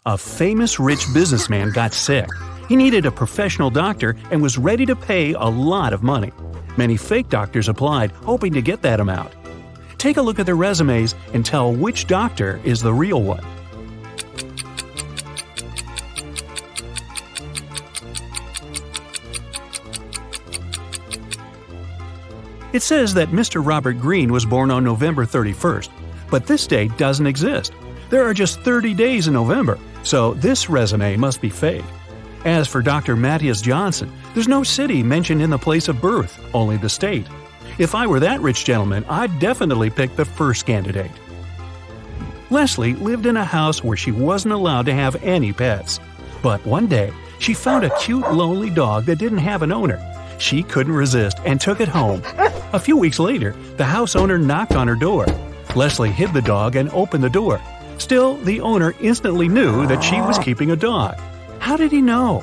A famous rich businessman got sick. He needed a professional doctor and was ready to pay a lot of money. Many fake doctors applied, hoping to get that amount. Take a look at their resumes and tell which doctor is the real one. It says that Mr. Robert Greene was born on November 31st, but this date doesn't exist. There are just 30 days in November, so this resume must be fake. As for Dr. Matthias Johnson, there's no city mentioned in the place of birth, only the state. If I were that rich gentleman, I'd definitely pick the first candidate. Leslie lived in a house where she wasn't allowed to have any pets. But one day, she found a cute, lonely dog that didn't have an owner. She couldn't resist and took it home. A few weeks later, the house owner knocked on her door. Leslie hid the dog and opened the door. Still, the owner instantly knew that she was keeping a dog. How did he know?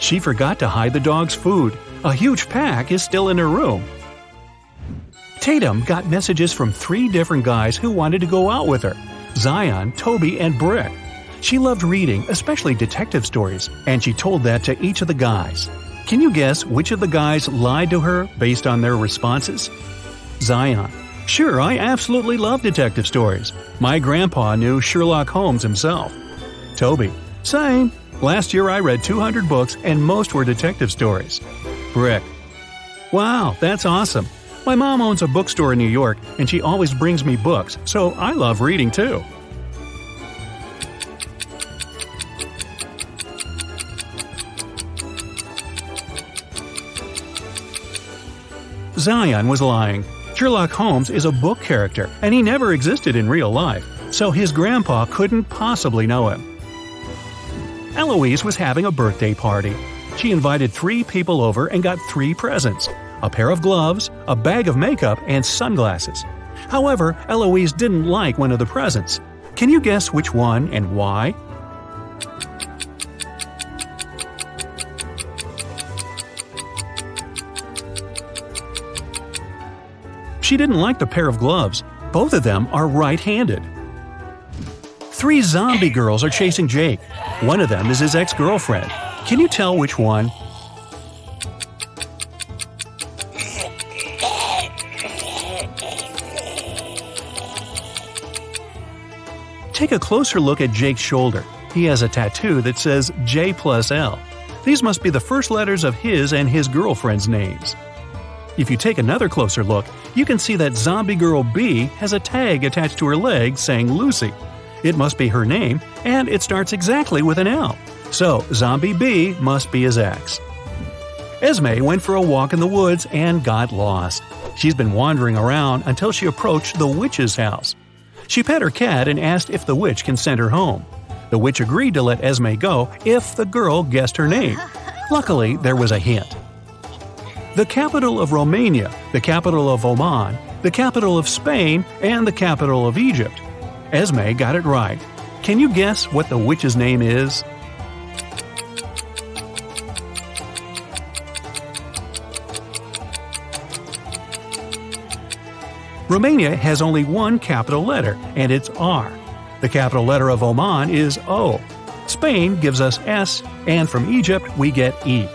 She forgot to hide the dog's food. A huge pack is still in her room. Tatum got messages from 3 different guys who wanted to go out with her: Zion, Toby, and Brick. She loved reading, especially detective stories, and she told that to each of the guys. Can you guess which of the guys lied to her based on their responses? Zion: "Sure, I absolutely love detective stories. My grandpa knew Sherlock Holmes himself." Toby: "Same. Last year I read 200 books and most were detective stories." Brick: "Wow, that's awesome. My mom owns a bookstore in New York and she always brings me books, so I love reading too." Zion was lying. Sherlock Holmes is a book character, and he never existed in real life, so his grandpa couldn't possibly know him. Eloise was having a birthday party. She invited 3 people over and got 3 presents: a pair of gloves, a bag of makeup, and sunglasses. However, Eloise didn't like one of the presents. Can you guess which one and why? She didn't like the pair of gloves. Both of them are right-handed. 3 zombie girls are chasing Jake. One of them is his ex-girlfriend. Can you tell which one? Take a closer look at Jake's shoulder. He has a tattoo that says J+L. These must be the first letters of his and his girlfriend's names. If you take another closer look, you can see that zombie girl B has a tag attached to her leg saying Lucy. It must be her name, and it starts exactly with an L. So, zombie B must be his ex. Esme went for a walk in the woods and got lost. She's been wandering around until she approached the witch's house. She pet her cat and asked if the witch can send her home. The witch agreed to let Esme go if the girl guessed her name. Luckily, there was a hint. The capital of Romania, the capital of Oman, the capital of Spain, and the capital of Egypt. Esme got it right. Can you guess what the witch's name is? Romania has only one capital letter, and it's R. The capital letter of Oman is O. Spain gives us S, and from Egypt we get E.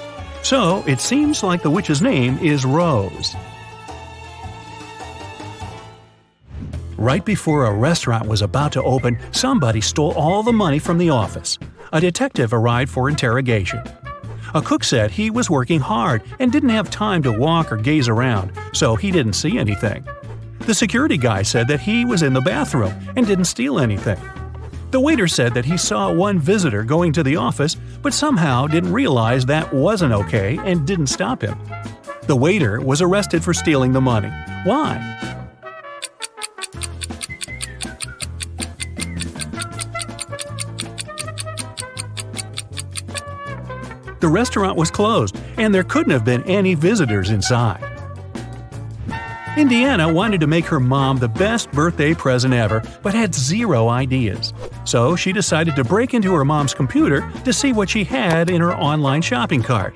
So, it seems like the witch's name is Rose. Right before a restaurant was about to open, somebody stole all the money from the office. A detective arrived for interrogation. A cook said he was working hard and didn't have time to walk or gaze around, so he didn't see anything. The security guy said that he was in the bathroom and didn't steal anything. The waiter said that he saw one visitor going to the office, but somehow didn't realize that wasn't okay and didn't stop him. The waiter was arrested for stealing the money. Why? The restaurant was closed, and there couldn't have been any visitors inside. Indiana wanted to make her mom the best birthday present ever, but had 0 ideas. So she decided to break into her mom's computer to see what she had in her online shopping cart.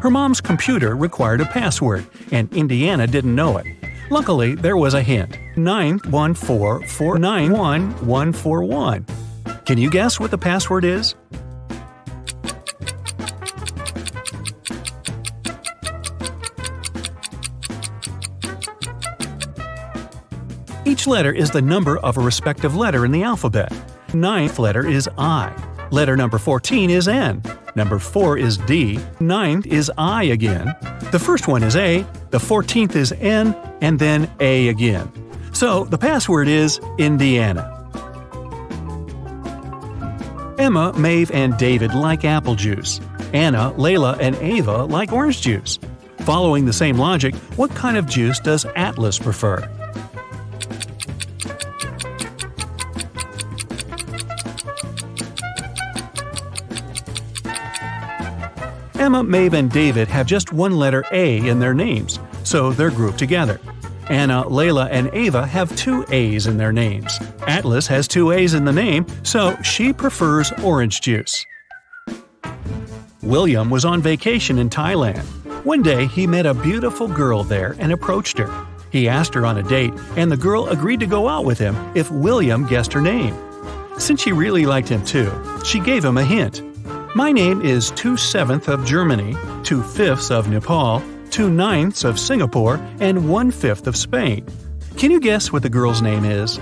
Her mom's computer required a password, and Indiana didn't know it. Luckily, there was a hint: 914491141. Can you guess what the password is? Each letter is the number of a respective letter in the alphabet. Ninth letter is I. Letter number 14 is N. Number 4 is D. Ninth is I again. The first one is A, the 14th is N, and then A again. So the password is Indiana. Emma, Maeve, and David like apple juice. Anna, Layla, and Ava like orange juice. Following the same logic, what kind of juice does Atlas prefer? Emma, Maeve, and David have just one letter A in their names, so they're grouped together. Anna, Layla, and Ava have 2 A's in their names. Atlas has 2 A's in the name, so she prefers orange juice. William was on vacation in Thailand. One day, he met a beautiful girl there and approached her. He asked her on a date, and the girl agreed to go out with him if William guessed her name. Since she really liked him too, she gave him a hint. My name is 2/7 of Germany, 2/5 of Nepal, 2/9 of Singapore, and 1/5 of Spain. Can you guess what the girl's name is?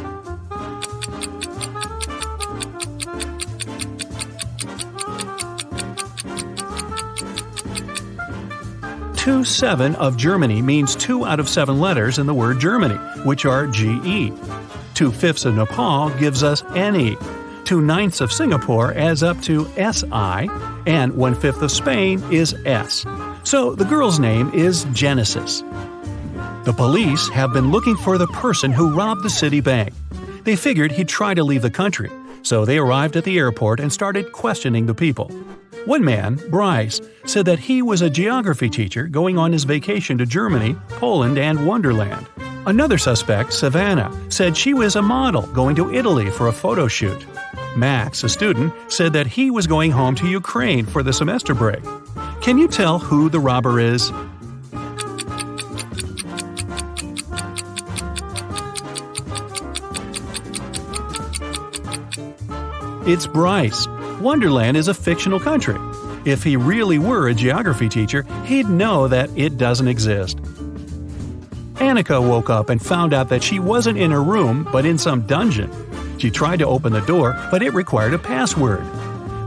"2/7 of Germany means 2 out of 7 letters in the word Germany, which are GE. 2/5 of Nepal gives us NE. 2/9 of Singapore adds up to SI, and 1/5 of Spain is S. So the girl's name is Genesis. The police have been looking for the person who robbed the city bank. They figured he'd try to leave the country, so they arrived at the airport and started questioning the people. One man, Bryce, said that he was a geography teacher going on his vacation to Germany, Poland, and Wonderland. Another suspect, Savannah, said she was a model going to Italy for a photo shoot. Max, a student, said that he was going home to Ukraine for the semester break. Can you tell who the robber is? It's Bryce. Wonderland is a fictional country. If he really were a geography teacher, he'd know that it doesn't exist. Annika woke up and found out that she wasn't in her room, but in some dungeon. She tried to open the door, but it required a password.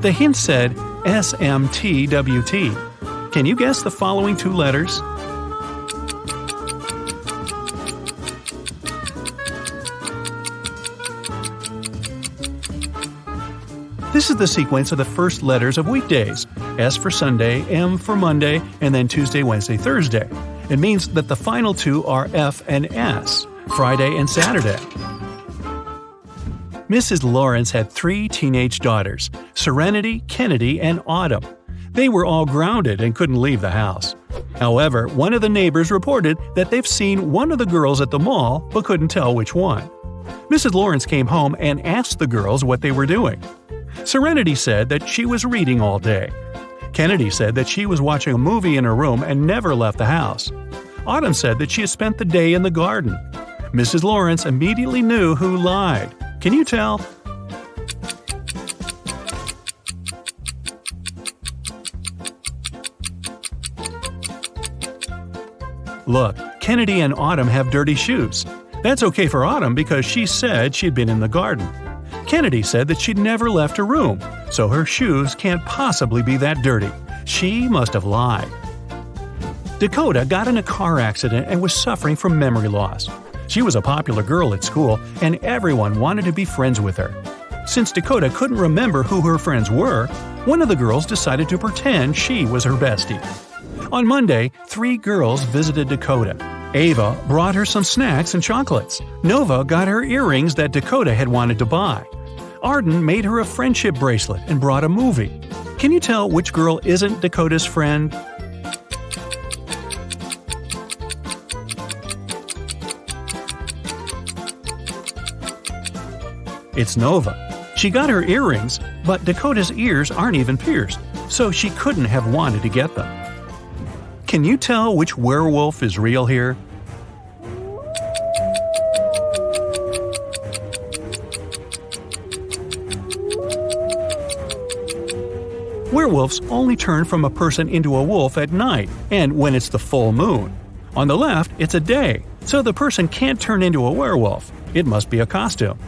The hint said SMTWT. Can you guess the following 2 letters? This is the sequence of the first letters of weekdays. S for Sunday, M for Monday, and then Tuesday, Wednesday, Thursday. It means that the final 2 are F and S, Friday and Saturday. Mrs. Lawrence had 3 teenage daughters, Serenity, Kennedy, and Autumn. They were all grounded and couldn't leave the house. However, one of the neighbors reported that they've seen one of the girls at the mall but couldn't tell which one. Mrs. Lawrence came home and asked the girls what they were doing. Serenity said that she was reading all day. Kennedy said that she was watching a movie in her room and never left the house. Autumn said that she had spent the day in the garden. Mrs. Lawrence immediately knew who lied. Can you tell? Look, Kennedy and Autumn have dirty shoes. That's okay for Autumn because she said she'd been in the garden. Kennedy said that she'd never left her room, so her shoes can't possibly be that dirty. She must have lied. Dakota got in a car accident and was suffering from memory loss. She was a popular girl at school, and everyone wanted to be friends with her. Since Dakota couldn't remember who her friends were, one of the girls decided to pretend she was her bestie. On Monday, 3 girls visited Dakota. Ava brought her some snacks and chocolates. Nova got her earrings that Dakota had wanted to buy. Arden made her a friendship bracelet and brought a movie. Can you tell which girl isn't Dakota's friend? It's Nova. She got her earrings, but Dakota's ears aren't even pierced, so she couldn't have wanted to get them. Can you tell which werewolf is real here? Werewolves only turn from a person into a wolf at night and when it's the full moon. On the left, it's a day, so the person can't turn into a werewolf. It must be a costume.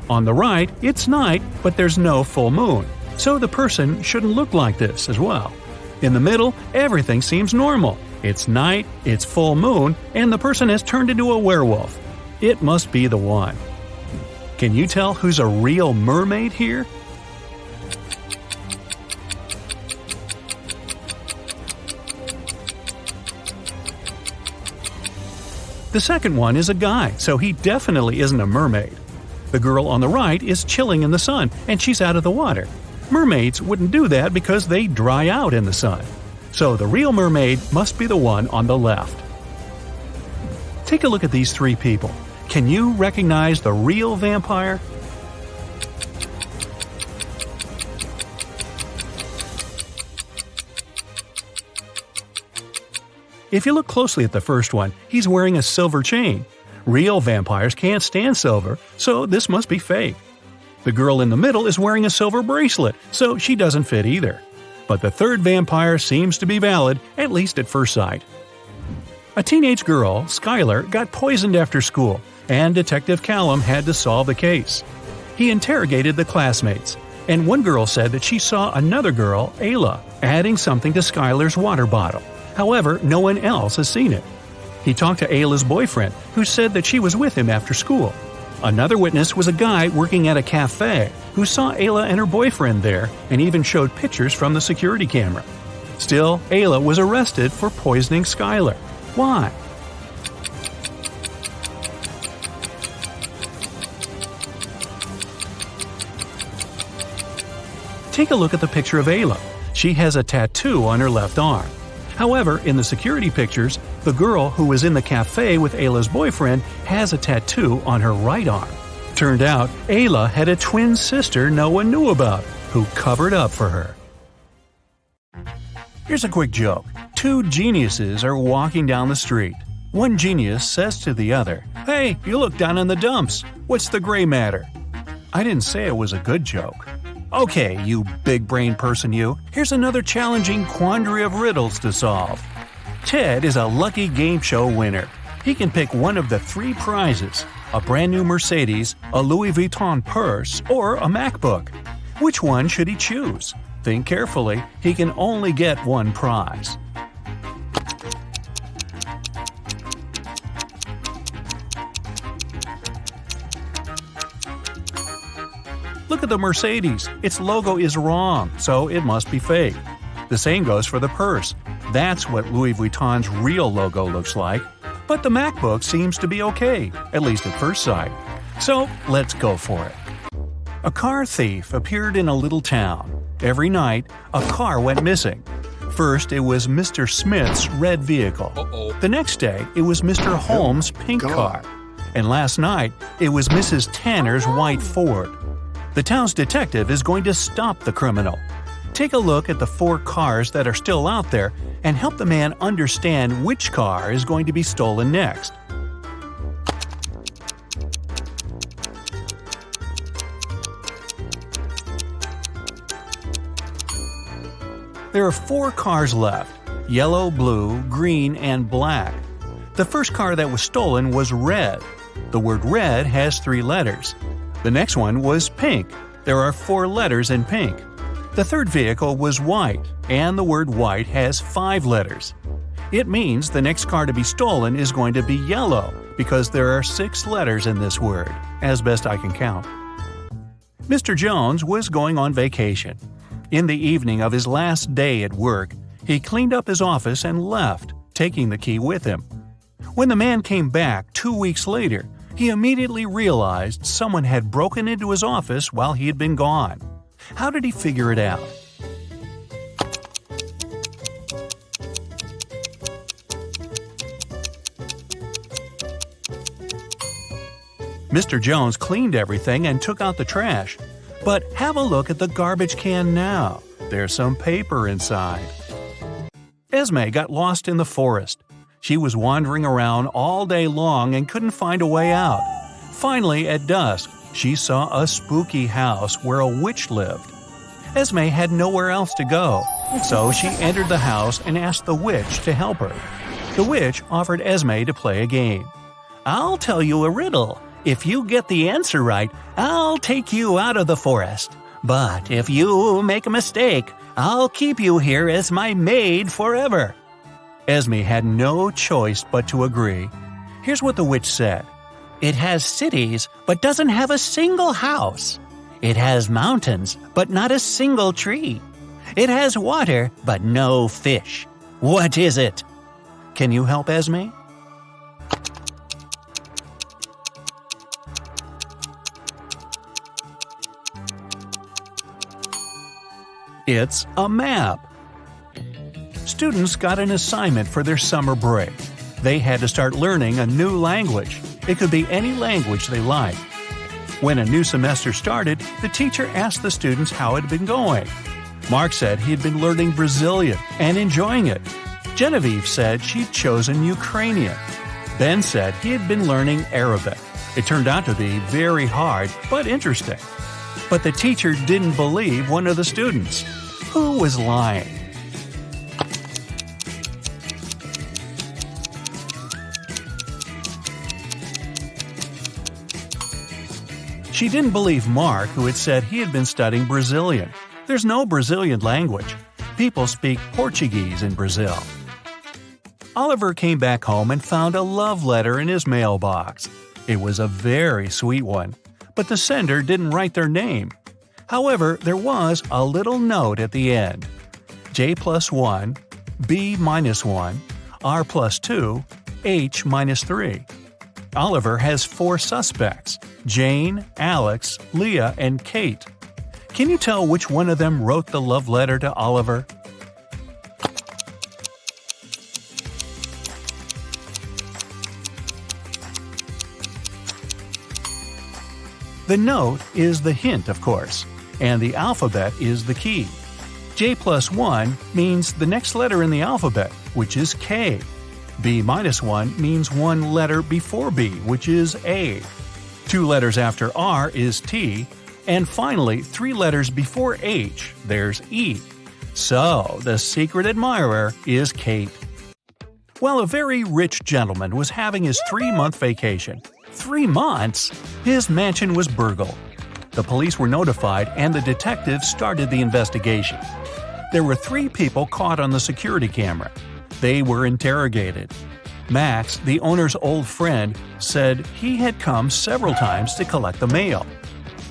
On the right, it's night, but there's no full moon, so the person shouldn't look like this as well. In the middle, everything seems normal. It's night, it's full moon, and the person has turned into a werewolf. It must be the one. Can you tell who's a real mermaid here? The second one is a guy, so he definitely isn't a mermaid. The girl on the right is chilling in the sun, and she's out of the water. Mermaids wouldn't do that because they dry out in the sun. So the real mermaid must be the one on the left. Take a look at these three people. Can you recognize the real vampire? If you look closely at the first one, he's wearing a silver chain. Real vampires can't stand silver, so this must be fake. The girl in the middle is wearing a silver bracelet, so she doesn't fit either. But the third vampire seems to be valid, at least at first sight. A teenage girl, Skylar, got poisoned after school, and Detective Callum had to solve the case. He interrogated the classmates, and one girl said that she saw another girl, Ayla, adding something to Skylar's water bottle. However, no one else has seen it. He talked to Ayla's boyfriend, who said that she was with him after school. Another witness was a guy working at a cafe who saw Ayla and her boyfriend there and even showed pictures from the security camera. Still, Ayla was arrested for poisoning Skylar. Why? Take a look at the picture of Ayla. She has a tattoo on her left arm. However, in the security pictures, the girl who was in the cafe with Ayla's boyfriend has a tattoo on her right arm. Turned out, Ayla had a twin sister no one knew about, who covered up for her. Here's a quick joke. Two geniuses are walking down the street. One genius says to the other, "Hey, you look down in the dumps. What's the gray matter?" I didn't say it was a good joke. Okay, you big brain person you, here's another challenging quandary of riddles to solve. Ted is a lucky game show winner. He can pick one of the three prizes: a brand new Mercedes, a Louis Vuitton purse, or a MacBook. Which one should he choose? Think carefully, he can only get one prize. Look at the Mercedes. Its logo is wrong, so it must be fake. The same goes for the purse. That's what Louis Vuitton's real logo looks like. But the MacBook seems to be okay, at least at first sight. So let's go for it. A car thief appeared in a little town. Every night, a car went missing. First, it was Mr. Smith's red vehicle. The next day, it was Mr. Holmes' pink car. And last night, it was Mrs. Tanner's white Ford. The town's detective is going to stop the criminal. Take a look at the four cars that are still out there and help the man understand which car is going to be stolen next. There are four cars left: yellow, blue, green, and black. The first car that was stolen was red. The word red has 3 letters. The next one was pink. There are 4 letters in pink. The third vehicle was white, and the word white has 5 letters. It means the next car to be stolen is going to be yellow, because there are 6 letters in this word, as best I can count. Mr. Jones was going on vacation. In the evening of his last day at work, he cleaned up his office and left, taking the key with him. When the man came back 2 weeks later, he immediately realized someone had broken into his office while he had been gone. How did he figure it out? Mr. Jones cleaned everything and took out the trash. But have a look at the garbage can now. There's some paper inside. Esme got lost in the forest. She was wandering around all day long and couldn't find a way out. Finally, at dusk, she saw a spooky house where a witch lived. Esme had nowhere else to go, so she entered the house and asked the witch to help her. The witch offered Esme to play a game. "I'll tell you a riddle. If you get the answer right, I'll take you out of the forest. But if you make a mistake, I'll keep you here as my maid forever." Esme had no choice but to agree. Here's what the witch said. "It has cities, but doesn't have a single house. It has mountains, but not a single tree. It has water, but no fish. What is it?" Can you help Esme? It's a map. Students got an assignment for their summer break. They had to start learning a new language. It could be any language they liked. When a new semester started, the teacher asked the students how it had been going. Mark said he had been learning Brazilian and enjoying it. Genevieve said she'd chosen Ukrainian. Ben said he had been learning Arabic. It turned out to be very hard, but interesting. But the teacher didn't believe one of the students. Who was lying? She didn't believe Mark, who had said he had been studying Brazilian. There's no Brazilian language. People speak Portuguese in Brazil. Oliver came back home and found a love letter in his mailbox. It was a very sweet one, but the sender didn't write their name. However, there was a little note at the end. J+1, B-1, R+2, H-3. Oliver has 4 suspects: Jane, Alex, Leah, and Kate. Can you tell which one of them wrote the love letter to Oliver? The note is the hint, of course, and the alphabet is the key. J+1 means the next letter in the alphabet, which is K. B-1 means one letter before B, which is A. 2 letters after R is T, and finally 3 letters before H, there's E. So, the secret admirer is Kate. Well, a very rich gentleman was having his 3-month vacation. 3 months? His mansion was burgled. The police were notified and the detectives started the investigation. There were 3 people caught on the security camera. They were interrogated. Max, the owner's old friend, said he had come several times to collect the mail.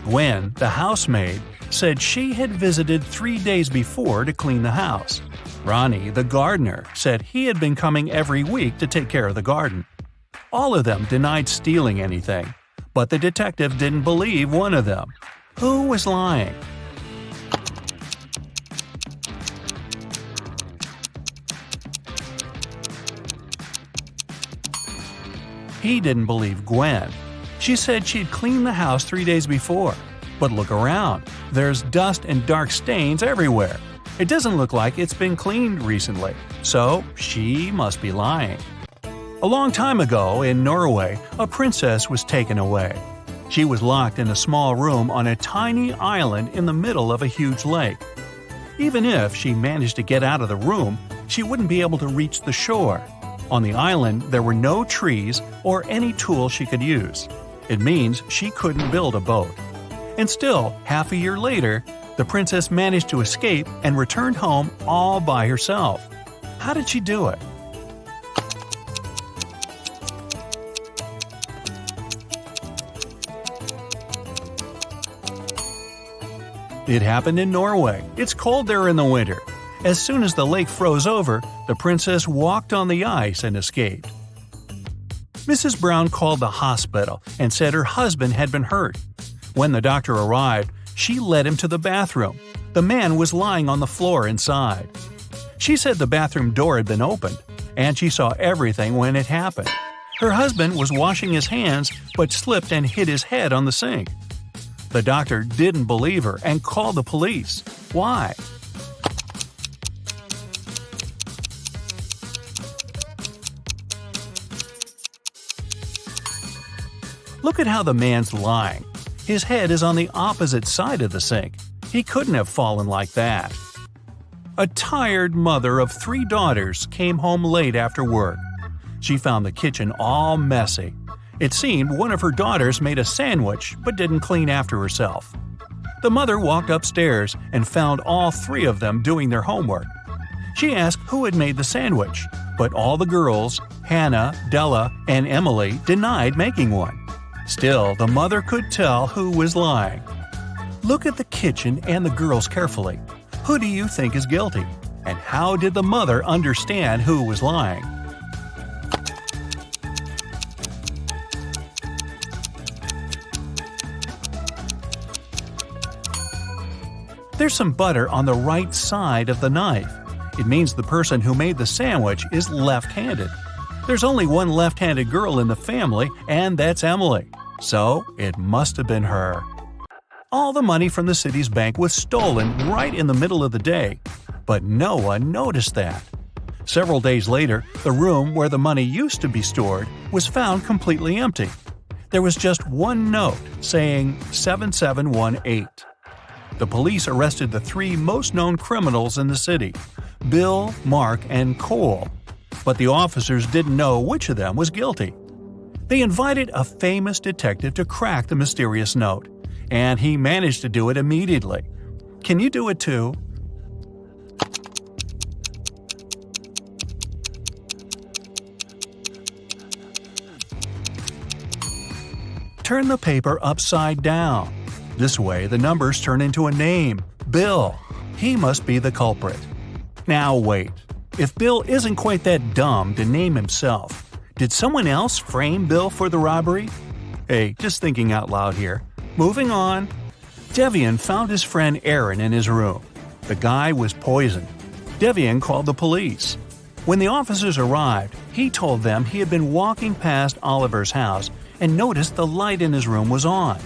Gwen, the housemaid, said she had visited 3 days before to clean the house. Ronnie, the gardener, said he had been coming every week to take care of the garden. All of them denied stealing anything, but the detective didn't believe one of them. Who was lying? He didn't believe Gwen. She said she'd cleaned the house 3 days before. But look around. There's dust and dark stains everywhere. It doesn't look like it's been cleaned recently, so she must be lying. A long time ago, in Norway, a princess was taken away. She was locked in a small room on a tiny island in the middle of a huge lake. Even if she managed to get out of the room, she wouldn't be able to reach the shore. On the island, there were no trees or any tool she could use. It means she couldn't build a boat. And still, half a year later, the princess managed to escape and returned home all by herself. How did she do it? It happened in Norway. It's cold there in the winter. As soon as the lake froze over, the princess walked on the ice and escaped. Mrs. Brown called the hospital and said her husband had been hurt. When the doctor arrived, she led him to the bathroom. The man was lying on the floor inside. She said the bathroom door had been opened, and she saw everything when it happened. Her husband was washing his hands but slipped and hit his head on the sink. The doctor didn't believe her and called the police. Why? Look at how the man's lying. His head is on the opposite side of the sink. He couldn't have fallen like that. A tired mother of 3 daughters came home late after work. She found the kitchen all messy. It seemed one of her daughters made a sandwich but didn't clean after herself. The mother walked upstairs and found all 3 of them doing their homework. She asked who had made the sandwich, but all the girls, Hannah, Della, and Emily, denied making one. Still, the mother could tell who was lying. Look at the kitchen and the girls carefully. Who do you think is guilty? And how did the mother understand who was lying? There's some butter on the right side of the knife. It means the person who made the sandwich is left-handed. There's only one left-handed girl in the family, and that's Emily. So, it must have been her. All the money from the city's bank was stolen right in the middle of the day, but no one noticed that. Several days later, the room where the money used to be stored was found completely empty. There was just one note saying 7718. The police arrested the 3 most known criminals in the city, Bill, Mark, and Cole, but the officers didn't know which of them was guilty. They invited a famous detective to crack the mysterious note, and he managed to do it immediately. Can you do it too? Turn the paper upside down. This way, the numbers turn into a name, Bill. He must be the culprit. Now wait. If Bill isn't quite that dumb to name himself, did someone else frame Bill for the robbery? Hey, just thinking out loud here. Moving on. Devian found his friend Aaron in his room. The guy was poisoned. Devian called the police. When the officers arrived, he told them he had been walking past Oliver's house and noticed the light in his room was on.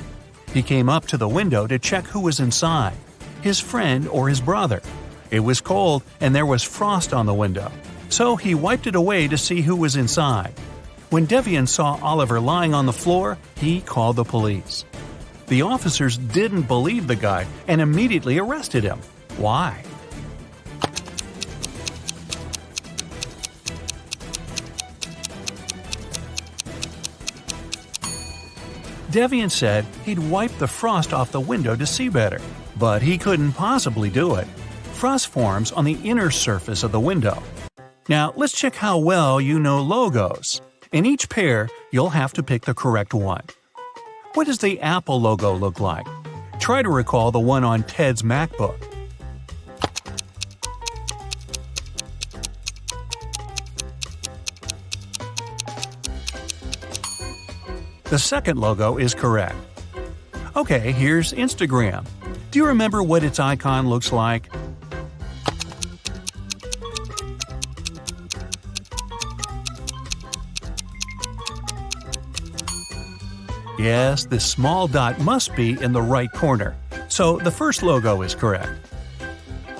He came up to the window to check who was inside, his friend or his brother. It was cold and there was frost on the window, so he wiped it away to see who was inside. When Devian saw Oliver lying on the floor, he called the police. The officers didn't believe the guy and immediately arrested him. Why? Devian said he'd wiped the frost off the window to see better, but he couldn't possibly do it. Frost forms on the inner surface of the window. Now, let's check how well you know logos. In each pair, you'll have to pick the correct one. What does the Apple logo look like? Try to recall the one on Ted's MacBook. The second logo is correct. Okay, here's Instagram. Do you remember what its icon looks like? Yes, this small dot must be in the right corner, so the first logo is correct.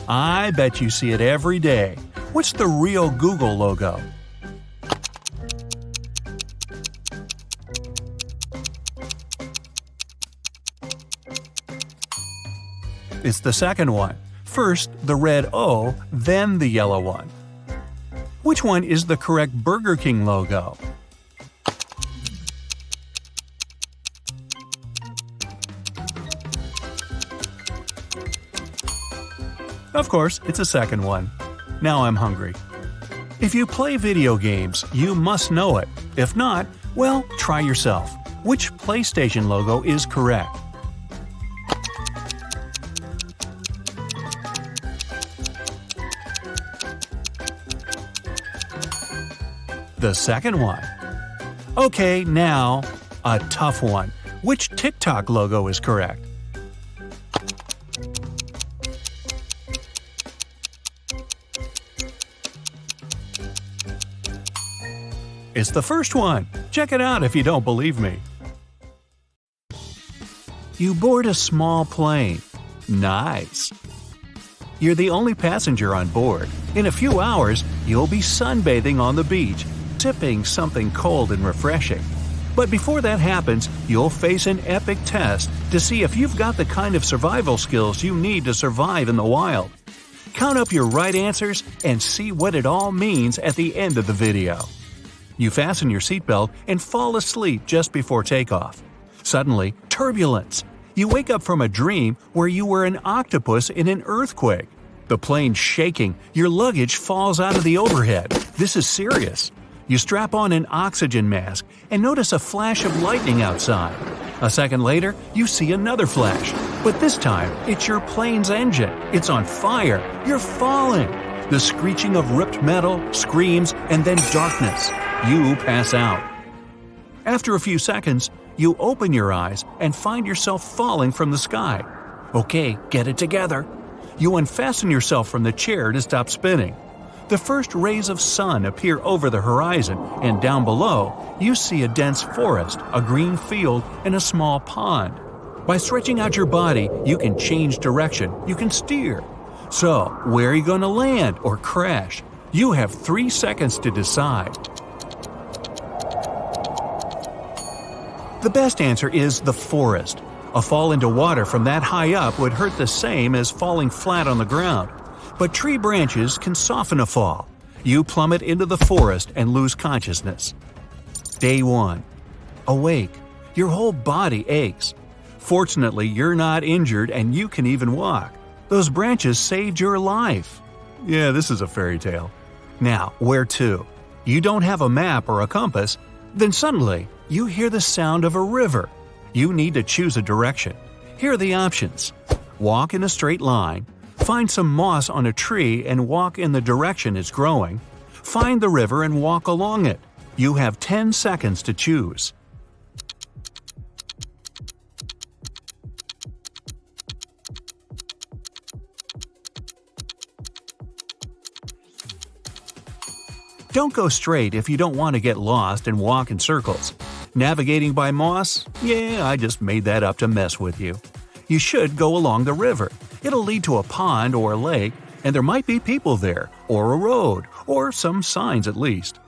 I bet you see it every day. What's the real Google logo? It's the second one. First the red O, then the yellow one. Which one is the correct Burger King logo? Of course, it's the second one. Now I'm hungry. If you play video games, you must know it. If not, well, try yourself. Which PlayStation logo is correct? The second one. Okay, now, a tough one. Which TikTok logo is correct? It's the first one. Check it out if you don't believe me. You board a small plane. Nice. You're the only passenger on board. In a few hours, you'll be sunbathing on the beach, sipping something cold and refreshing. But before that happens, you'll face an epic test to see if you've got the kind of survival skills you need to survive in the wild. Count up your right answers and see what it all means at the end of the video. You fasten your seatbelt and fall asleep just before takeoff. Suddenly, turbulence. You wake up from a dream where you were an octopus in an earthquake. The plane's shaking, your luggage falls out of the overhead. This is serious. You strap on an oxygen mask and notice a flash of lightning outside. A second later, you see another flash, but this time it's your plane's engine. It's on fire. You're falling. The screeching of ripped metal, screams, and then darkness. You pass out. After a few seconds, you open your eyes and find yourself falling from the sky. Okay, get it together. You unfasten yourself from the chair to stop spinning. The first rays of sun appear over the horizon, and down below, you see a dense forest, a green field, and a small pond. By stretching out your body, you can change direction, you can steer. So, where are you going to land or crash? You have 3 seconds to decide. The best answer is the forest. A fall into water from that high up would hurt the same as falling flat on the ground. But tree branches can soften a fall. You plummet into the forest and lose consciousness. Day 1. Awake. Your whole body aches. Fortunately, you're not injured and you can even walk. Those branches saved your life. Yeah, this is a fairy tale. Now, where to? You don't have a map or a compass. Then suddenly, you hear the sound of a river. You need to choose a direction. Here are the options. Walk in a straight line. Find some moss on a tree and walk in the direction it's growing. Find the river and walk along it. You have 10 seconds to choose. Don't go straight if you don't want to get lost and walk in circles. Navigating by moss? Yeah, I just made that up to mess with you. You should go along the river. It'll lead to a pond or a lake, and there might be people there, or a road, or some signs at least.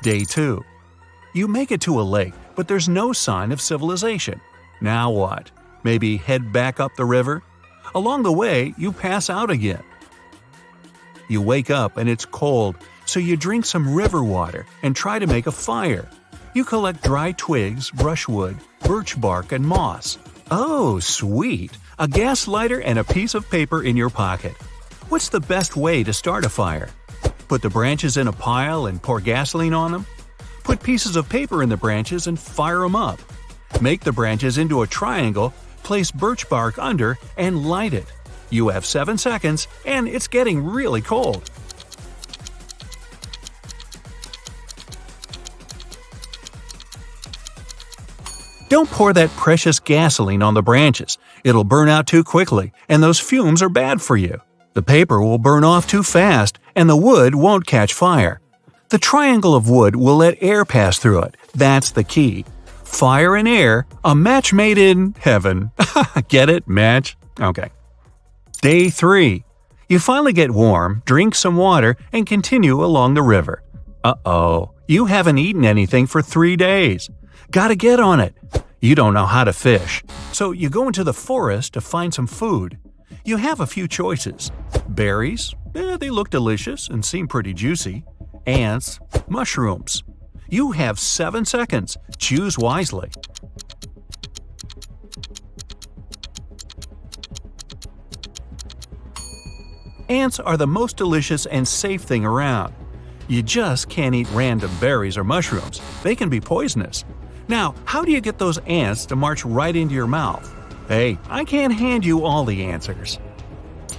Day 2. You make it to a lake, but there's no sign of civilization. Now what? Maybe head back up the river? Along the way, you pass out again. You wake up and it's cold, so you drink some river water and try to make a fire. You collect dry twigs, brushwood, birch bark, and moss. Oh, sweet! A gas lighter and a piece of paper in your pocket. What's the best way to start a fire? Put the branches in a pile and pour gasoline on them? Put pieces of paper in the branches and fire them up. Make the branches into a triangle, place birch bark under, and light it. You have 7 seconds, and it's getting really cold. Don't pour that precious gasoline on the branches. It'll burn out too quickly, and those fumes are bad for you. The paper will burn off too fast, and the wood won't catch fire. The triangle of wood will let air pass through it. That's the key. Fire and air, a match made in heaven. Get it? Match? Okay. Day 3. You finally get warm, drink some water, and continue along the river. Uh-oh, you haven't eaten anything for 3 days. Gotta get on it. You don't know how to fish, so you go into the forest to find some food. You have a few choices. Berries, they look delicious and seem pretty juicy. Ants, mushrooms. You have 7 seconds. Choose wisely. Ants are the most delicious and safe thing around. You just can't eat random berries or mushrooms. They can be poisonous. Now, how do you get those ants to march right into your mouth? Hey, I can't hand you all the answers.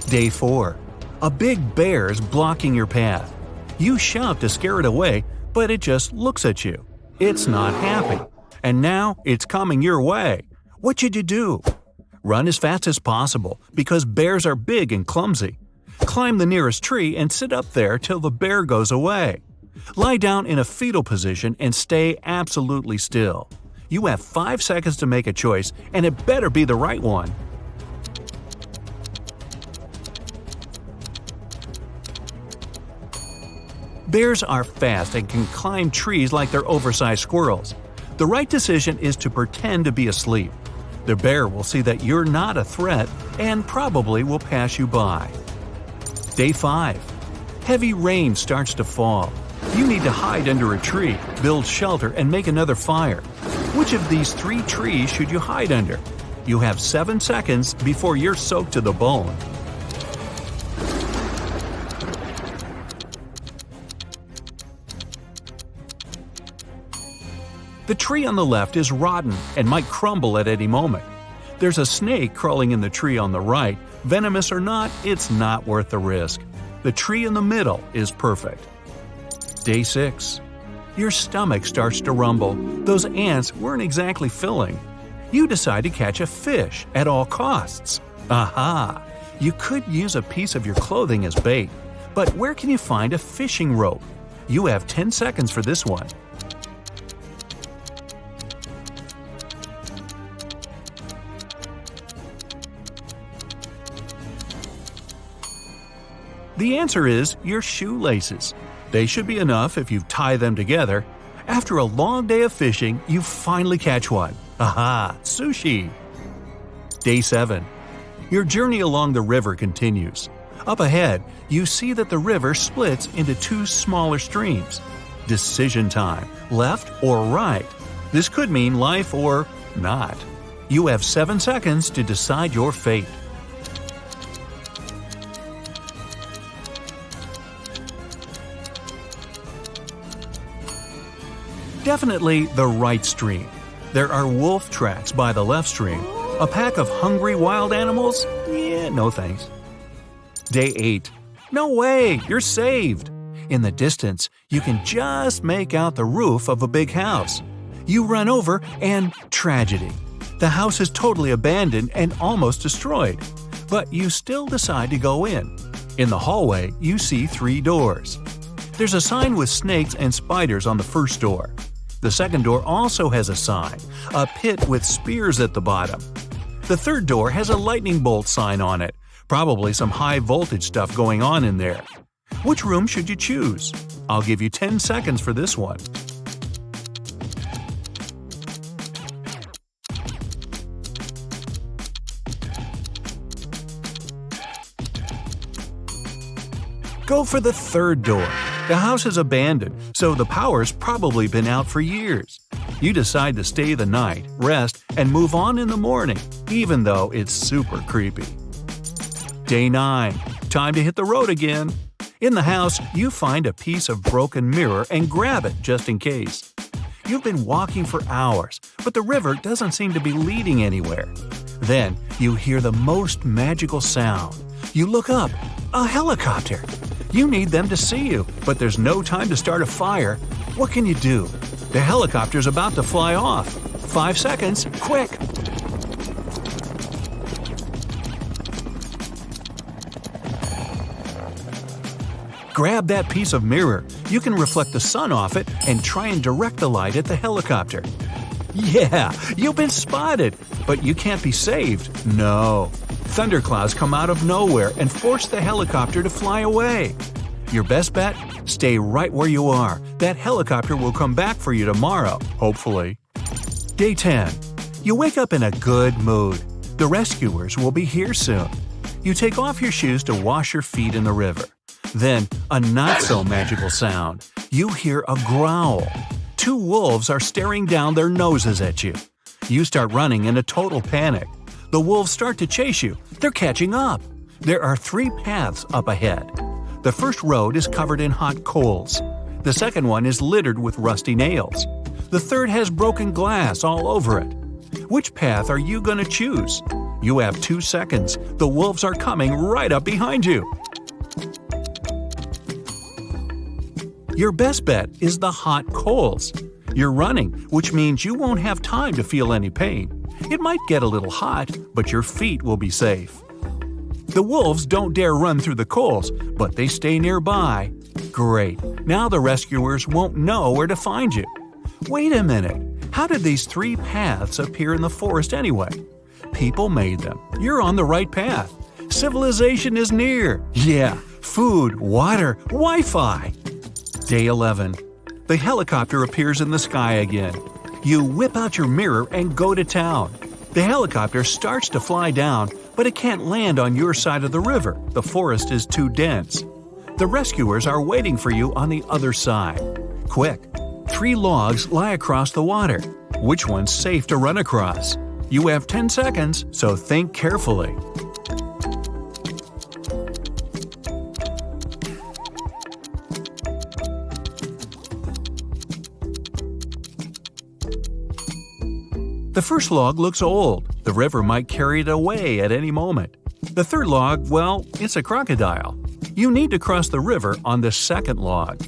Day 4. A big bear's blocking your path. You shout to scare it away, but it just looks at you. It's not happy. And now it's coming your way. What should you do? Run as fast as possible, because bears are big and clumsy. Climb the nearest tree and sit up there till the bear goes away. Lie down in a fetal position and stay absolutely still. You have 5 seconds to make a choice, and it better be the right one. Bears are fast and can climb trees like they're oversized squirrels. The right decision is to pretend to be asleep. The bear will see that you're not a threat and probably will pass you by. Day 5. Heavy rain starts to fall. You need to hide under a tree, build shelter, and make another fire. Which of these 3 trees should you hide under? You have 7 seconds before you're soaked to the bone. The tree on the left is rotten and might crumble at any moment. There's a snake crawling in the tree on the right. Venomous or not, it's not worth the risk. The tree in the middle is perfect. Day 6. Your stomach starts to rumble. Those ants weren't exactly filling. You decide to catch a fish at all costs. Aha! You could use a piece of your clothing as bait. But where can you find a fishing rope? You have 10 seconds for this one. The answer is your shoelaces. They should be enough if you tie them together. After a long day of fishing, you finally catch one. Aha! Sushi! Day 7. Your journey along the river continues. Up ahead, you see that the river splits into 2 smaller streams. Decision time, left or right. This could mean life or not. You have 7 seconds to decide your fate. Definitely the right stream. There are wolf tracks by the left stream. A pack of hungry wild animals? Yeah, no thanks. Day 8. No way, you're saved! In the distance, you can just make out the roof of a big house. You run over and tragedy. The house is totally abandoned and almost destroyed. But you still decide to go in. In the hallway, you see 3 doors. There's a sign with snakes and spiders on the first door. The second door also has a sign, a pit with spears at the bottom. The third door has a lightning bolt sign on it, probably some high voltage stuff going on in there. Which room should you choose? I'll give you 10 seconds for this one. Go for the third door. The house is abandoned, so the power's probably been out for years. You decide to stay the night, rest, and move on in the morning, even though it's super creepy. Day 9. Time to hit the road again. In the house, you find a piece of broken mirror and grab it just in case. You've been walking for hours, but the river doesn't seem to be leading anywhere. Then you hear the most magical sound. You look up. A helicopter! You need them to see you, but there's no time to start a fire. What can you do? The helicopter's about to fly off. 5 seconds, quick! Grab that piece of mirror. You can reflect the sun off it and try and direct the light at the helicopter. Yeah, you've been spotted, but you can't be saved. No. Thunderclouds come out of nowhere and force the helicopter to fly away. Your best bet? Stay right where you are. That helicopter will come back for you tomorrow, hopefully. Day 10. You wake up in a good mood. The rescuers will be here soon. You take off your shoes to wash your feet in the river. Then, a not-so-magical sound. You hear a growl. 2 wolves are staring down their noses at you. You start running in a total panic. The wolves start to chase you. They're catching up. There are 3 paths up ahead. The first road is covered in hot coals. The second one is littered with rusty nails. The third has broken glass all over it. Which path are you going to choose? You have 2 seconds. The wolves are coming right up behind you. Your best bet is the hot coals. You're running, which means you won't have time to feel any pain. It might get a little hot, but your feet will be safe. The wolves don't dare run through the coals, but they stay nearby. Great, now the rescuers won't know where to find you. Wait a minute, how did these 3 paths appear in the forest anyway? People made them. You're on the right path. Civilization is near. Yeah, food, water, Wi-Fi. Day 11. The helicopter appears in the sky again. You whip out your mirror and go to town. The helicopter starts to fly down, but it can't land on your side of the river. The forest is too dense. The rescuers are waiting for you on the other side. Quick! 3 logs lie across the water. Which one's safe to run across? You have 10 seconds, so think carefully. The first log looks old. The river might carry it away at any moment. The third log, well, it's a crocodile. You need to cross the river on the second log.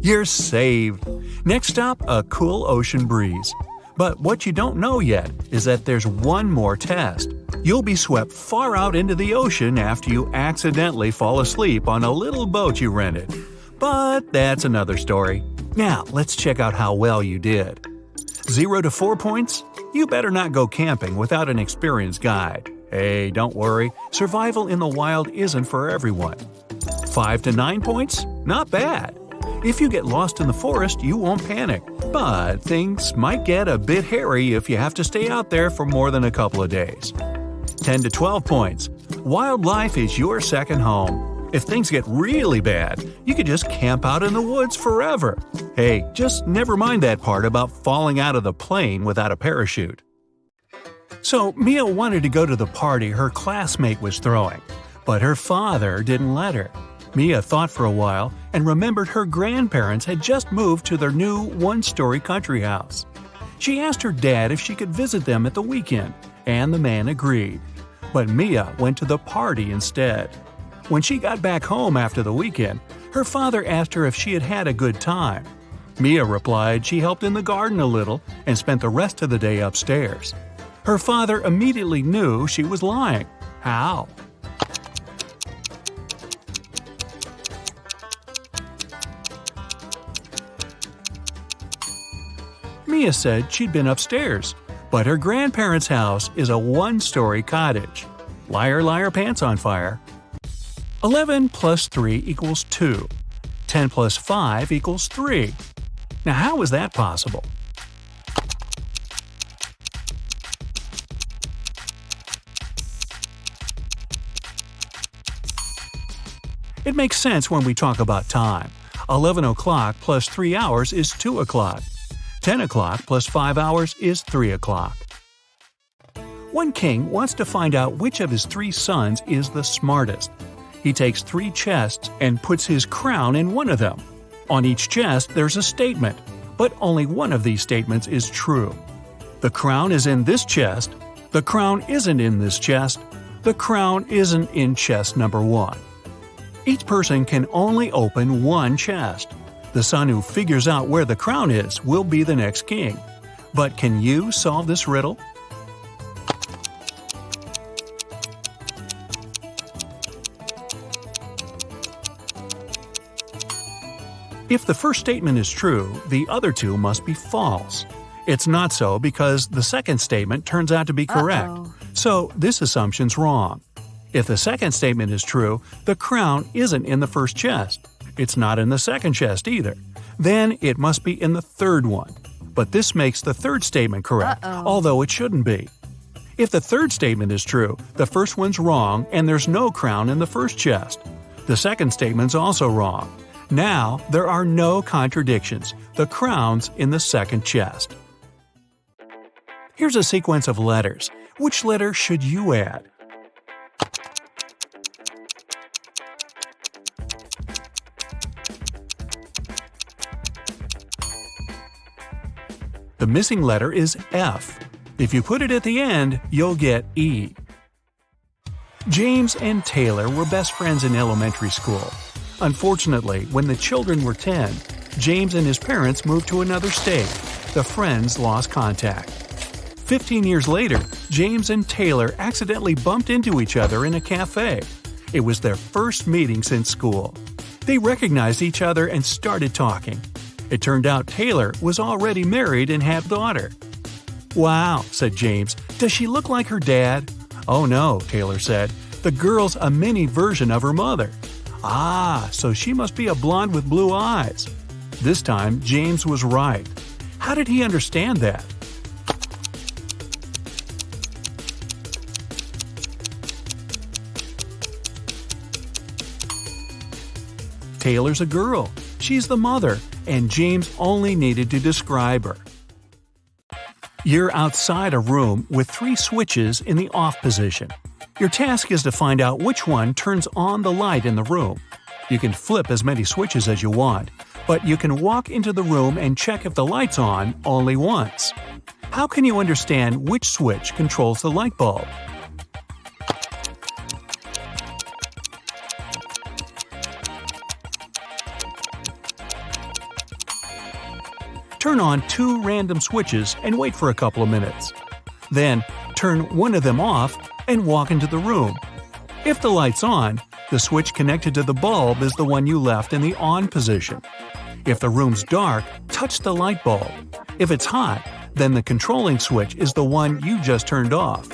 You're saved! Next stop, a cool ocean breeze. But what you don't know yet is that there's one more test. You'll be swept far out into the ocean after you accidentally fall asleep on a little boat you rented. But that's another story. Now, let's check out how well you did. 0 to 4 points? You better not go camping without an experienced guide. Hey, don't worry, survival in the wild isn't for everyone. 5 to 9 points? Not bad. If you get lost in the forest, you won't panic. But things might get a bit hairy if you have to stay out there for more than a couple of days. 10 to 12 points. Wildlife is your second home. If things get really bad, you could just camp out in the woods forever. Hey, just never mind that part about falling out of the plane without a parachute. So, Mia wanted to go to the party her classmate was throwing, but her father didn't let her. Mia thought for a while and remembered her grandparents had just moved to their new one-story country house. She asked her dad if she could visit them at the weekend, and the man agreed. But Mia went to the party instead. When she got back home after the weekend, her father asked her if she had had a good time. Mia replied she helped in the garden a little and spent the rest of the day upstairs. Her father immediately knew she was lying. How? Mia said she'd been upstairs, but her grandparents' house is a one-story cottage. Liar, liar, pants on fire. 11 plus 3 equals 2. 10 plus 5 equals 3. Now how is that possible? It makes sense when we talk about time. 11 o'clock plus 3 hours is 2 o'clock. 10 o'clock plus 5 hours is 3 o'clock. One king wants to find out which of his 3 sons is the smartest. He takes 3 chests and puts his crown in one of them. On each chest there's a statement, but only one of these statements is true. The crown is in this chest. The crown isn't in this chest. The crown isn't in chest number 1. Each person can only open one chest. The son who figures out where the crown is will be the next king. But can you solve this riddle? If the first statement is true, the other 2 must be false. It's not so because the second statement turns out to be correct. So this assumption's wrong. If the second statement is true, the crown isn't in the first chest. It's not in the second chest either. Then it must be in the third one. But this makes the third statement correct, although it shouldn't be. If the third statement is true, the first one's wrong and there's no crown in the first chest. The second statement's also wrong. Now there are no contradictions. The crown's in the second chest. Here's a sequence of letters. Which letter should you add? The missing letter is F. If you put it at the end, you'll get E. James and Taylor were best friends in elementary school. Unfortunately, when the children were 10, James and his parents moved to another state. The friends lost contact. 15 years later, James and Taylor accidentally bumped into each other in a cafe. It was their first meeting since school. They recognized each other and started talking. It turned out Taylor was already married and had a daughter. "Wow," said James. "Does she look like her dad?" "Oh no," Taylor said. "The girl's a mini version of her mother." "Ah, so she must be a blonde with blue eyes." This time, James was right. How did he understand that? Taylor's a girl. She's the mother, and James only needed to describe her. You're outside a room with 3 switches in the off position. Your task is to find out which one turns on the light in the room. You can flip as many switches as you want, but you can walk into the room and check if the light's on only once. How can you understand which switch controls the light bulb? Turn on 2 random switches and wait for a couple of minutes. Then, turn one of them off and walk into the room. If the light's on, the switch connected to the bulb is the one you left in the on position. If the room's dark, touch the light bulb. If it's hot, then the controlling switch is the one you just turned off.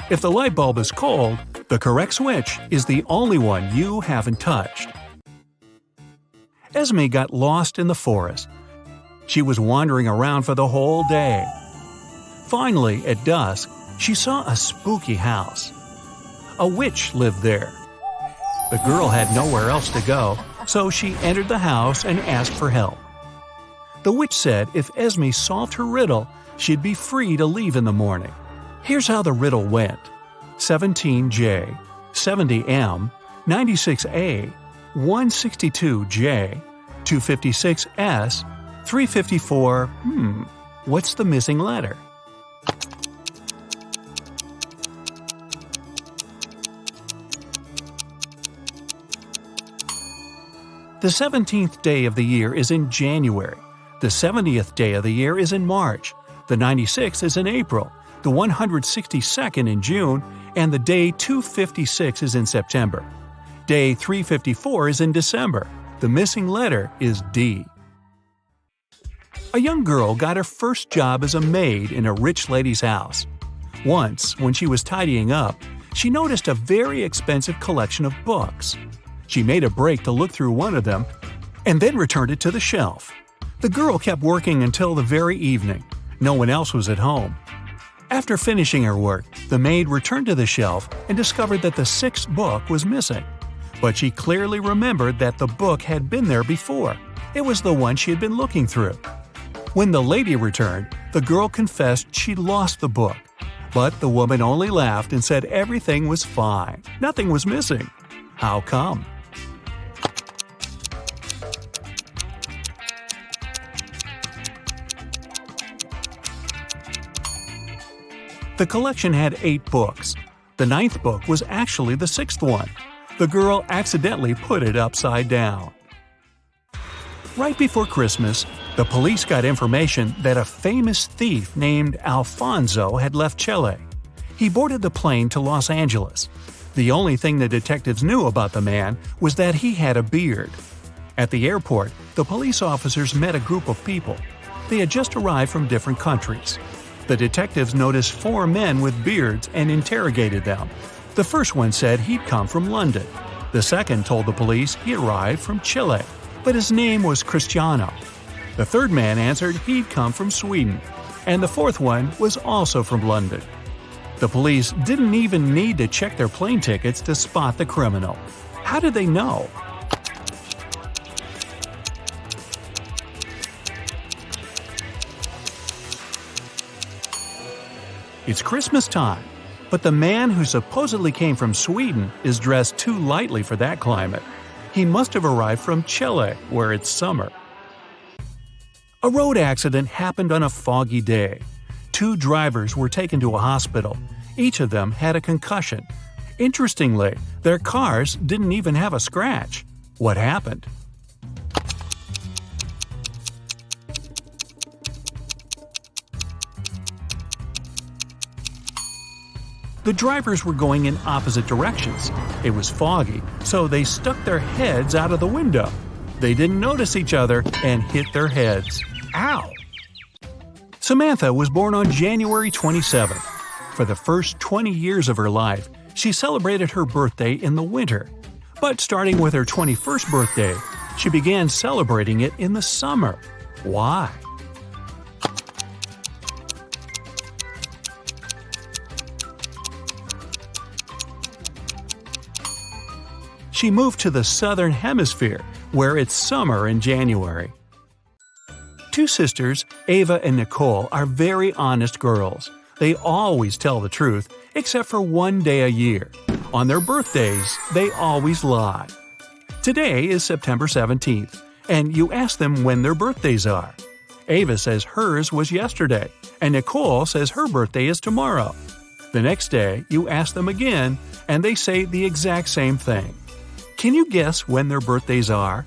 If the light bulb is cold, the correct switch is the only one you haven't touched. Esme got lost in the forest. She was wandering around for the whole day. Finally, at dusk, she saw a spooky house. A witch lived there. The girl had nowhere else to go, so she entered the house and asked for help. The witch said if Esme solved her riddle, she'd be free to leave in the morning. Here's how the riddle went. 17J, 70M, 96A, 162J, 256S, 354, what's the missing letter? The 17th day of the year is in January. The 70th day of the year is in March. The 96th is in April. The 162nd in June. And the day 256 is in September. Day 354 is in December. The missing letter is D. A young girl got her first job as a maid in a rich lady's house. Once, when she was tidying up, she noticed a very expensive collection of books. She made a break to look through one of them and then returned it to the shelf. The girl kept working until the very evening. No one else was at home. After finishing her work, the maid returned to the shelf and discovered that the 6th book was missing. But she clearly remembered that the book had been there before. It was the one she had been looking through. When the lady returned, the girl confessed she'd lost the book. But the woman only laughed and said everything was fine. Nothing was missing. How come? The collection had 8 books. The 9th book was actually the 6th one. The girl accidentally put it upside down. Right before Christmas, the police got information that a famous thief named Alfonso had left Chile. He boarded the plane to Los Angeles. The only thing the detectives knew about the man was that he had a beard. At the airport, the police officers met a group of people. They had just arrived from different countries. The detectives noticed 4 men with beards and interrogated them. The first one said he'd come from London. The second told the police he arrived from Chile, but his name was Cristiano. The third man answered he'd come from Sweden, and the fourth one was also from London. The police didn't even need to check their plane tickets to spot the criminal. How did they know? It's Christmas time, but the man who supposedly came from Sweden is dressed too lightly for that climate. He must have arrived from Chile, where it's summer. A road accident happened on a foggy day. 2 drivers were taken to a hospital. Each of them had a concussion. Interestingly, their cars didn't even have a scratch. What happened? The drivers were going in opposite directions. It was foggy, so they stuck their heads out of the window. They didn't notice each other and hit their heads. Ow! Samantha was born on January 27th. For the first 20 years of her life, she celebrated her birthday in the winter. But starting with her 21st birthday, she began celebrating it in the summer. Why? She moved to the southern hemisphere, where it's summer in January. Two sisters, Ava and Nicole, are very honest girls. They always tell the truth, except for one day a year. On their birthdays, they always lie. Today is September 17th, and you ask them when their birthdays are. Ava says hers was yesterday, and Nicole says her birthday is tomorrow. The next day, you ask them again, and they say the exact same thing. Can you guess when their birthdays are?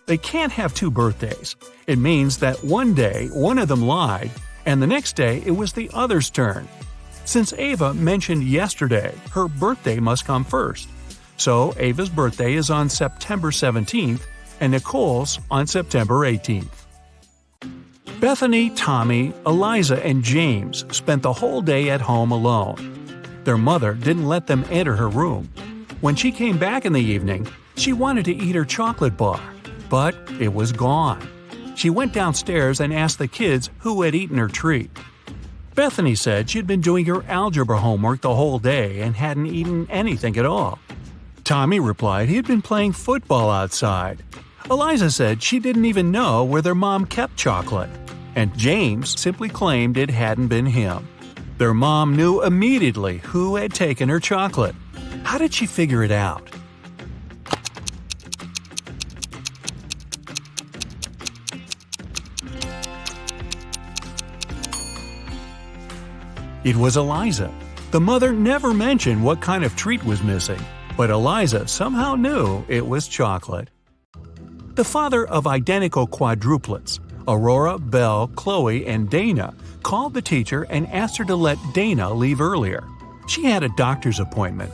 They can't have two birthdays. It means that one day one of them lied, and the next day it was the other's turn. Since Ava mentioned yesterday, her birthday must come first. So Ava's birthday is on September 17th, and Nicole's on September 18th. Bethany, Tommy, Eliza, and James spent the whole day at home alone. Their mother didn't let them enter her room. When she came back in the evening, she wanted to eat her chocolate bar, but it was gone. She went downstairs and asked the kids who had eaten her treat. Bethany said she'd been doing her algebra homework the whole day and hadn't eaten anything at all. Tommy replied he had been playing football outside. Eliza said she didn't even know where their mom kept chocolate. And James simply claimed it hadn't been him. Their mom knew immediately who had taken her chocolate. How did she figure it out? It was Eliza. The mother never mentioned what kind of treat was missing, but Eliza somehow knew it was chocolate. The father of identical quadruplets, Aurora, Belle, Chloe, and Dana, called the teacher and asked her to let Dana leave earlier. She had a doctor's appointment.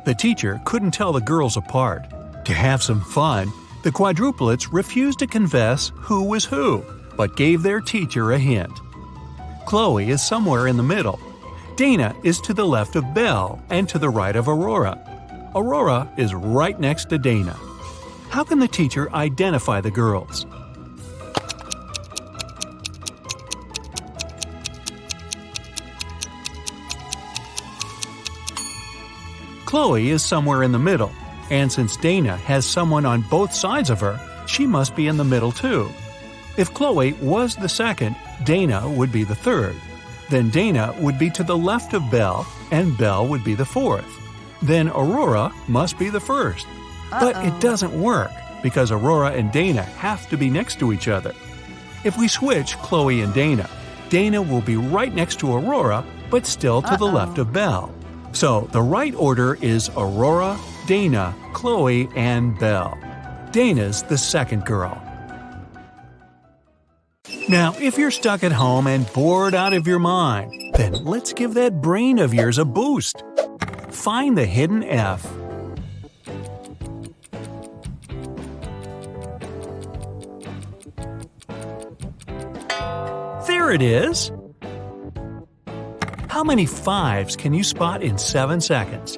The teacher couldn't tell the girls apart. To have some fun, the quadruplets refused to confess who was who, but gave their teacher a hint. Chloe is somewhere in the middle. Dana is to the left of Belle and to the right of Aurora. Aurora is right next to Dana. How can the teacher identify the girls? Chloe is somewhere in the middle, and since Dana has someone on both sides of her, she must be in the middle too. If Chloe was the second, Dana would be the third. Then Dana would be to the left of Belle, and Belle would be the fourth. Then Aurora must be the first. But it doesn't work, because Aurora and Dana have to be next to each other. If we switch Chloe and Dana, Dana will be right next to Aurora, but still to the left of Belle. So the right order is Aurora, Dana, Chloe, and Belle. Dana's the second girl. Now, if you're stuck at home and bored out of your mind, then let's give that brain of yours a boost. Find the hidden F. There it is! How many fives can you spot in 7 seconds?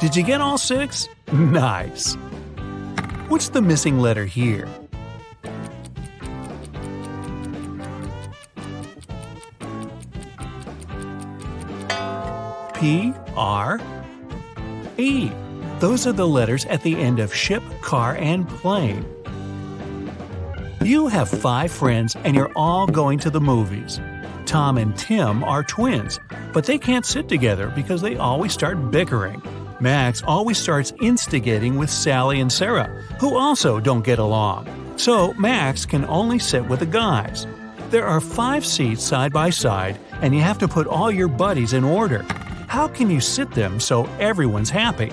Did you get all 6? Nice! What's the missing letter here? P, R, E. Those are the letters at the end of ship, car, and plane. You have 5 friends and you're all going to the movies. Tom and Tim are twins, but they can't sit together because they always start bickering. Max always starts instigating with Sally and Sarah, who also don't get along. So Max can only sit with the guys. There are 5 seats side by side, and you have to put all your buddies in order. How can you sit them so everyone's happy?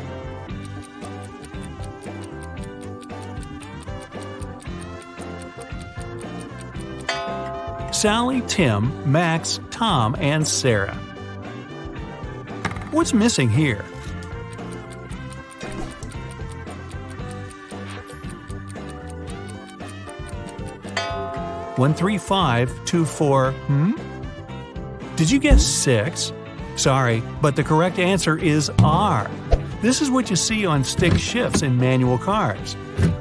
Sally, Tim, Max, Tom, and Sarah. What's missing here? One, 3, 5, 2, 4. Did you guess 6? Sorry, but the correct answer is R. This is what you see on stick shifts in manual cars.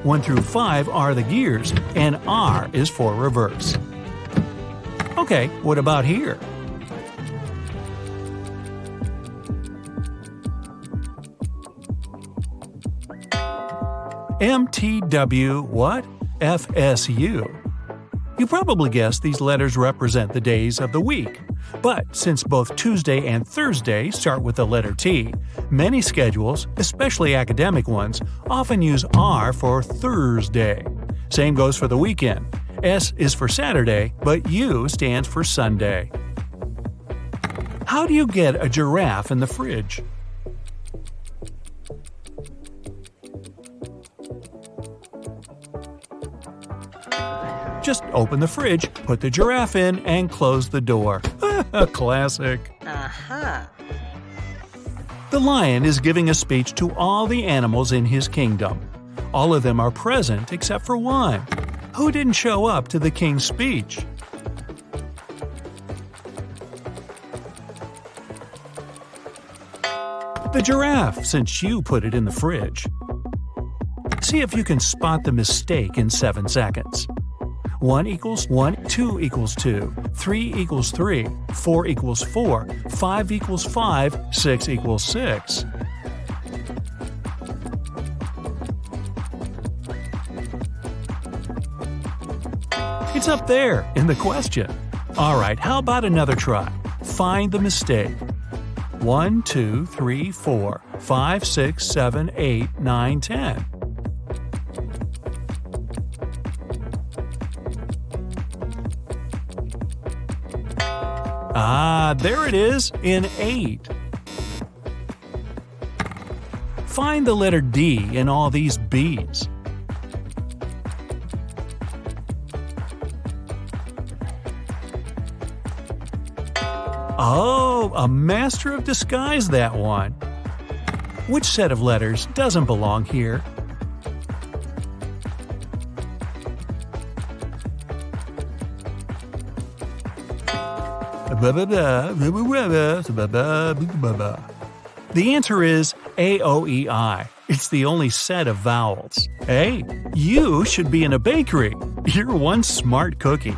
1 through 5 are the gears, and R is for reverse. Okay, what about here? MTW what? FSU. You probably guessed these letters represent the days of the week. But since both Tuesday and Thursday start with the letter T, many schedules, especially academic ones, often use R for Thursday. Same goes for the weekend. S is for Saturday, but U stands for Sunday. How do you get a giraffe in the fridge? Just open the fridge, put the giraffe in, and close the door. A classic. The lion is giving a speech to all the animals in his kingdom. All of them are present except for one. Who didn't show up to the king's speech? The giraffe, since you put it in the fridge. See if you can spot the mistake in 7 seconds. 1 equals 1, 2 equals 2, 3 equals 3, 4 equals 4, 5 equals 5, 6 equals 6. It's up there in the question. Alright, how about another try? Find the mistake. 1, 2, 3, 4, 5, 6, 7, 8, 9, 10. Ah, there it is, in 8. Find the letter D in all these B's. Oh, a master of disguise, that one. Which set of letters doesn't belong here? The answer is AOEI. It's the only set of vowels. Hey, you should be in a bakery. You're one smart cookie.